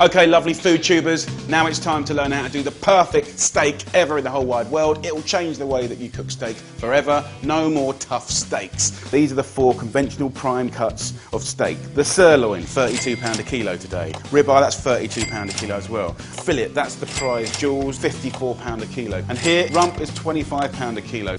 Okay, lovely food tubers, now it's time to learn how to do the perfect steak ever in the whole wide world. It will change the way that you cook steak forever. No more tough steaks. These are the 4 conventional prime cuts of steak. The sirloin, £32 a kilo today. Ribeye, that's £32 a kilo as well. Fillet, that's the prize jewels, £54 a kilo. And here, rump is £25 a kilo.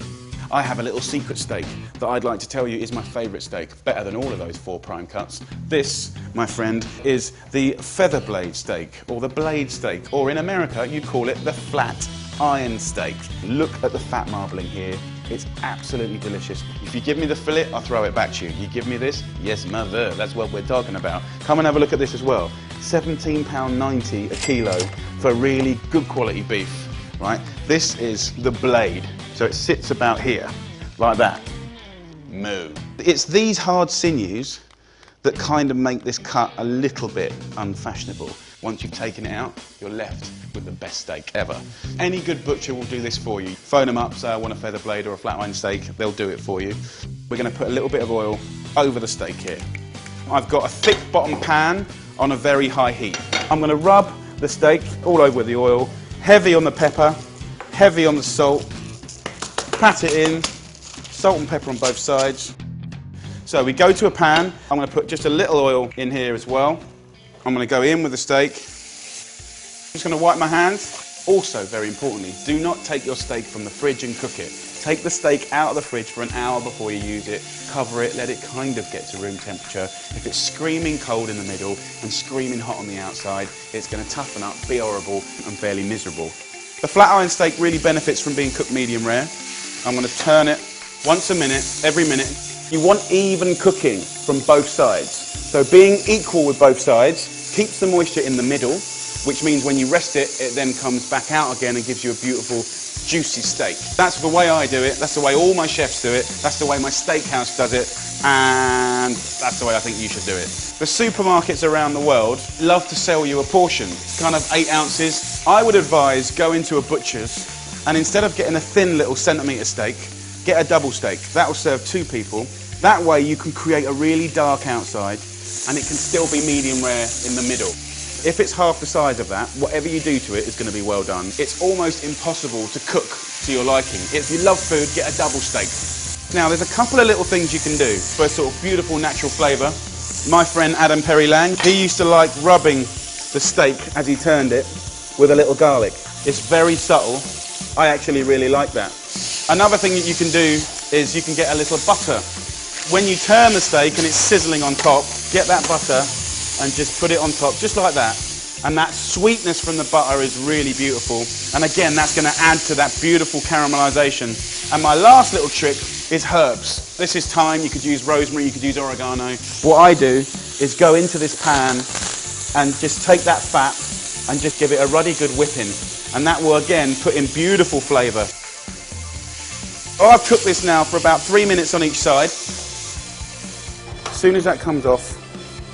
I have a little secret steak that I'd like to tell you is my favourite steak, better than all of those 4 prime cuts. This, my friend, is the feather blade steak, or the blade steak, or in America you call it the flat iron steak. Look at the fat marbling here. It's absolutely delicious. If you give me the fillet, I'll throw it back to you. You give me this? Yes, mother. That's what we're talking about. Come and have a look at this as well. £17.90 a kilo for really good quality beef, right? This is the blade. So it sits about here, like that. Moo. It's these hard sinews that kind of make this cut a little bit unfashionable. Once you've taken it out, you're left with the best steak ever. Any good butcher will do this for you. Phone them up, say I want a feather blade or a flat iron steak, they'll do it for you. We're going to put a little bit of oil over the steak here. I've got a thick bottom pan on a very high heat. I'm going to rub the steak all over with the oil, heavy on the pepper, heavy on the salt. Pat it in, salt and pepper on both sides. So we go to a pan. I'm going to put just a little oil in here as well. I'm going to go in with the steak. I'm just going to wipe my hands. Also, very importantly, do not take your steak from the fridge and cook it. Take the steak out of the fridge for an hour before you use it. Cover it, let it kind of get to room temperature. If it's screaming cold in the middle and screaming hot on the outside, it's going to toughen up, be horrible and fairly miserable. The flat iron steak really benefits from being cooked medium rare. I'm going to turn it once a minute, every minute. You want even cooking from both sides. So being equal with both sides keeps the moisture in the middle, which means when you rest it, it then comes back out again and gives you a beautiful, juicy steak. That's the way I do it. That's the way all my chefs do it. That's the way my steakhouse does it. And that's the way I think you should do it. The supermarkets around the world love to sell you a portion, kind of 8 ounces. I would advise go into a butcher's and instead of getting a thin little centimetre steak, get a double steak. That will serve 2 people. That way you can create a really dark outside and it can still be medium rare in the middle. If it's half the size of that, whatever you do to it is going to be well done. It's almost impossible to cook to your liking. If you love food, get a double steak. Now there's a couple of little things you can do for a sort of beautiful natural flavour. My friend Adam Perry Lang, he used to like rubbing the steak as he turned it with a little garlic. It's very subtle. I actually really like that. Another thing that you can do is you can get a little butter. When you turn the steak and it's sizzling on top, get that butter and just put it on top, just like that. And that sweetness from the butter is really beautiful. And again, that's going to add to that beautiful caramelization. And my last little trick is herbs. This is thyme, you could use rosemary, you could use oregano. What I do is go into this pan and just take that fat and just give it a ruddy good whipping. And that will again put in beautiful flavour. Oh, I've cooked this now for about 3 minutes on each side. As soon as that comes off,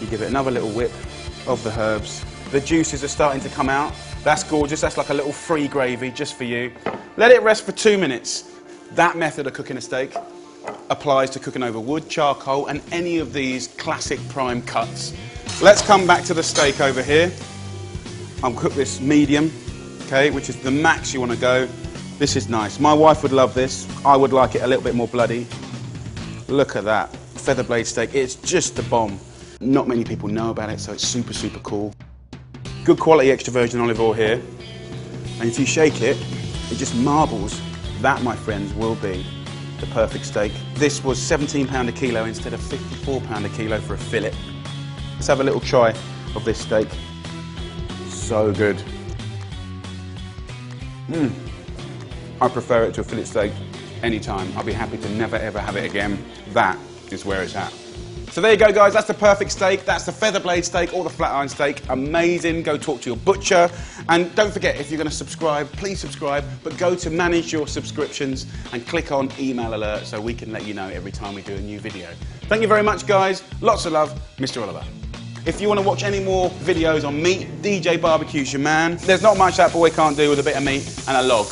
you give it another little whip of the herbs. The juices are starting to come out. That's gorgeous. That's like a little free gravy just for you. Let it rest for 2 minutes. That method of cooking a steak applies to cooking over wood, charcoal, and any of these classic prime cuts. Let's come back to the steak over here. I'll cook this medium. Okay, which is the max you want to go. This is nice. My wife would love this. I would like it a little bit more bloody. Look at that. Feather blade steak. It's just the bomb. Not many people know about it, so it's super, super cool. Good quality extra virgin olive oil here. And if you shake it, it just marbles. That, my friends, will be the perfect steak. This was £17 a kilo instead of £54 a kilo for a fillet. Let's have a little try of this steak. So good. I prefer it to a fillet steak anytime. I'll be happy to never ever have it again. That is where it's at. So there you go, guys. That's the perfect steak. That's the feather blade steak or the flat iron steak. Amazing. Go talk to your butcher. And don't forget, if you're going to subscribe, please subscribe. But go to manage your subscriptions and click on email alert so we can let you know every time we do a new video. Thank you very much, guys. Lots of love, Mr. Oliver. If you want to watch any more videos on meat, DJ Barbecue's your man. There's not much that boy can't do with a bit of meat and a log.